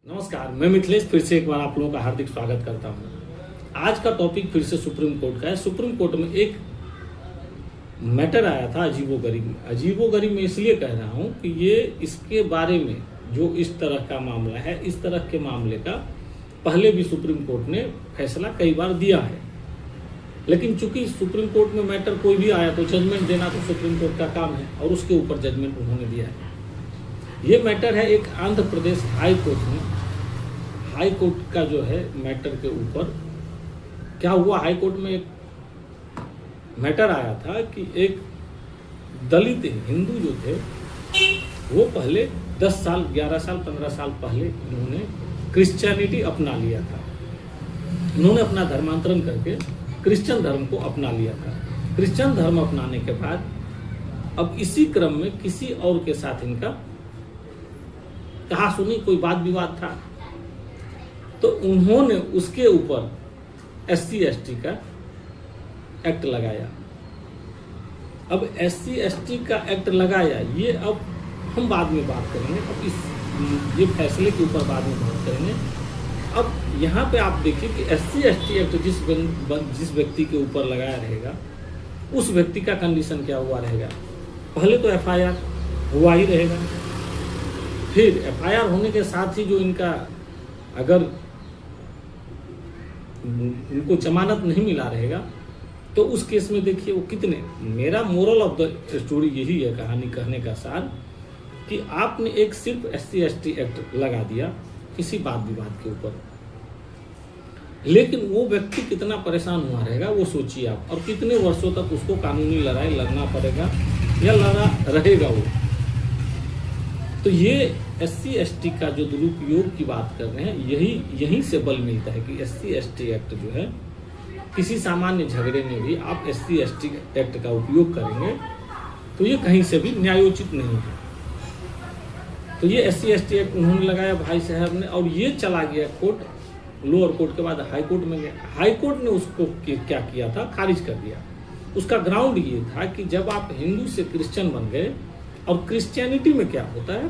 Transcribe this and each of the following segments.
नमस्कार, मैं मिथिलेश फिर से एक बार आप लोगों का हार्दिक स्वागत करता हूं। आज का टॉपिक फिर से सुप्रीम कोर्ट का है। सुप्रीम कोर्ट में एक मैटर आया था अजीबोगरीब में इसलिए कह रहा हूं कि ये इसके बारे में जो इस तरह का मामला है, इस तरह के मामले का पहले भी सुप्रीम कोर्ट ने फैसला कई बार दिया है, लेकिन चूंकि सुप्रीम कोर्ट में मैटर कोई भी आया तो जजमेंट देना तो सुप्रीम कोर्ट का काम है और उसके ऊपर जजमेंट उन्होंने दिया है। ये मैटर है एक आंध्र प्रदेश हाई कोर्ट में। हाई कोर्ट का जो है मैटर के ऊपर क्या हुआ, हाई कोर्ट में एक मैटर आया था कि एक दलित हिंदू जो थे वो पहले 10 साल 11 साल 15 साल पहले उन्होंने क्रिश्चियनिटी अपना लिया था। उन्होंने अपना धर्मांतरण करके क्रिश्चियन धर्म को अपना लिया था। क्रिश्चियन धर्म अपनाने के बाद अब इसी क्रम में किसी और के साथ इनका कहा सुनी कोई वाद विवाद था, तो उन्होंने उसके ऊपर SC ST का एक्ट लगाया। अब SC ST का एक्ट लगाया, ये अब हम बाद में बात करेंगे, अब ये फैसले के ऊपर बाद में बात करेंगे। अब यहाँ पे आप देखिए कि SC ST एक्ट जिस व्यक्ति के ऊपर लगाया रहेगा उस व्यक्ति का कंडीशन क्या हुआ रहेगा। पहले तो FIR हुआ ही रहेगा, फिर FIR होने के साथ ही जो इनका अगर उनको जमानत नहीं मिला रहेगा तो उस केस में देखिए वो कितने, मेरा मोरल ऑफ द स्टोरी यही है, कहानी कहने का सार, कि आपने एक सिर्फ SC ST एक्ट लगा दिया किसी वाद विवाद के ऊपर, लेकिन वो व्यक्ति कितना परेशान हुआ रहेगा वो सोचिए आप, और कितने वर्षों तक उसको कानूनी लड़ाई लड़ना पड़ेगा या लड़ा रहेगा वो। तो ये SC ST का जो दुरुपयोग की बात कर रहे हैं, यहीं से बल मिलता है कि SC ST एक्ट जो है किसी सामान्य झगड़े में भी आप SC ST एक्ट का उपयोग करेंगे तो ये कहीं से भी न्यायोचित नहीं है। तो ये SC ST एक्ट उन्होंने लगाया भाई साहब ने, और ये चला गया कोर्ट, लोअर कोर्ट के बाद हाई कोर्ट में गया। हाई कोर्ट ने उसको क्या किया था, खारिज कर दिया। उसका ग्राउंड ये था कि जब आप हिंदू से क्रिश्चियन बन गए, और क्रिश्चियनिटी में क्या होता है,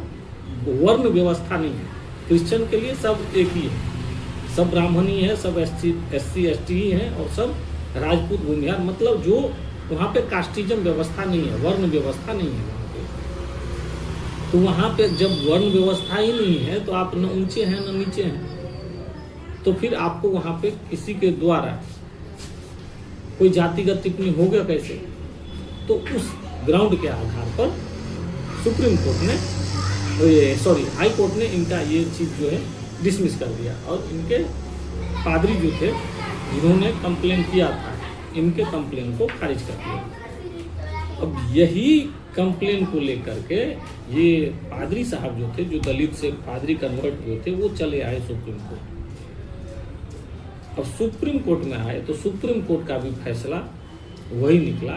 वर्ण व्यवस्था नहीं है। क्रिश्चियन के लिए सब एक ही है, सब ब्राह्मण ही है, सब SC ST ही है, और सब राजपूत भूमिहार, मतलब जो वहाँ पे कास्टिज्म व्यवस्था नहीं है, वर्ण व्यवस्था नहीं है वहाँ पे। तो वहाँ पे जब वर्ण व्यवस्था ही नहीं है तो आप न ऊंचे हैं न नीचे हैं, तो फिर आपको वहाँ पे किसी के द्वारा कोई जातिगत टिप्पणी होगा कैसे। तो उस ग्राउंड के आधार पर सुप्रीम कोर्ट ने हाई कोर्ट ने इनका ये चीज़ जो है डिसमिस कर दिया, और इनके पादरी जो थे जिन्होंने कंप्लेन किया था, इनके कंप्लेन को खारिज कर दिया। अब यही कंप्लेन को लेकर के ये पादरी साहब जो थे, जो दलित से पादरी कन्वर्ट जो थे, वो चले आए सुप्रीम कोर्ट। अब सुप्रीम कोर्ट में आए तो सुप्रीम कोर्ट का भी फैसला वही निकला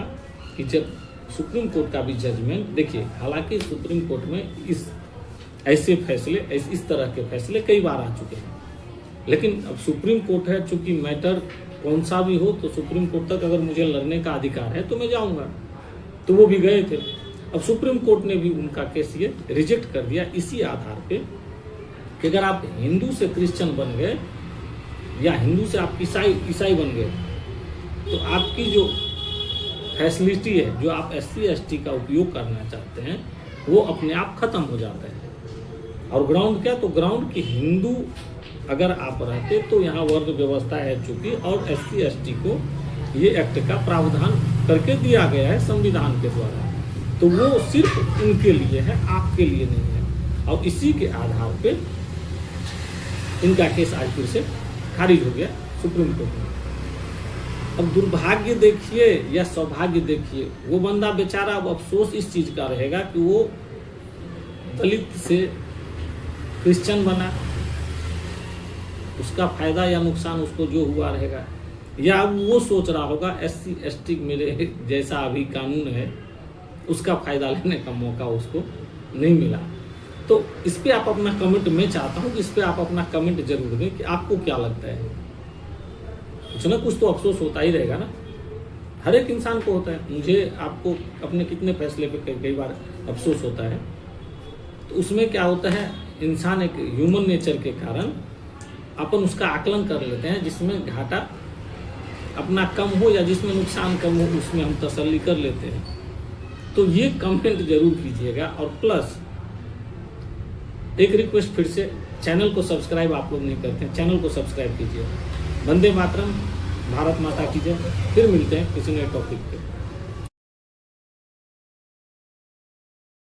कि जब सुप्रीम कोर्ट का भी जजमेंट देखिए, हालांकि सुप्रीम कोर्ट में ऐसे फैसले इस तरह के फैसले कई बार आ चुके हैं, लेकिन अब सुप्रीम कोर्ट है, चूंकि मैटर कौन सा भी हो तो सुप्रीम कोर्ट तक अगर मुझे लड़ने का अधिकार है तो मैं जाऊंगा। तो वो भी गए थे। अब सुप्रीम कोर्ट ने भी उनका केस ये रिजेक्ट कर दिया इसी आधार पे कि अगर आप हिंदू से क्रिश्चियन बन गए या हिंदू से आप ईसाई बन गए तो आपकी जो फैसिलिटी है, जो आप SC ST का उपयोग करना चाहते हैं, वो अपने आप खत्म हो जाता है। और ग्राउंड क्या, तो ग्राउंड की हिंदू अगर आप रहते तो यहाँ वर्ण व्यवस्था है चूंकि, और SC ST को ये एक्ट का प्रावधान करके दिया गया है संविधान के द्वारा, तो वो सिर्फ उनके लिए है, आपके लिए नहीं है। और इसी के आधार पे इनका केस आज फिर से खारिज हो गया सुप्रीम कोर्ट में। अब दुर्भाग्य देखिए या सौभाग्य देखिए, वो बंदा बेचारा अब अफसोस इस चीज का रहेगा कि वो दलित से क्रिश्चियन बना, उसका फायदा या नुकसान उसको जो हुआ रहेगा, या अब वो सोच रहा होगा SC ST मेरे जैसा अभी कानून है उसका फायदा लेने का मौका उसको नहीं मिला। तो इस पे आप अपना कमेंट, मैं चाहता हूँ कि इस पे आप अपना कमेंट जरूर दें कि आपको क्या लगता है। कुछ ना कुछ तो अफसोस होता ही रहेगा ना, हर एक इंसान को होता है। मुझे आपको अपने कितने फैसले पे कई बार अफसोस होता है, तो उसमें क्या होता है, इंसान एक ह्यूमन नेचर के कारण अपन उसका आकलन कर लेते हैं, जिसमें घाटा अपना कम हो या जिसमें नुकसान कम हो उसमें हम तसल्ली कर लेते हैं। तो ये कमेंट जरूर कीजिएगा। और प्लस एक रिक्वेस्ट फिर से, चैनल को सब्सक्राइब आप लोग नहीं करते हैं, चैनल को सब्सक्राइब कीजिए। वंदे मातरम, भारत माता की जय। फिर मिलते हैं किसी नए टॉपिक पे।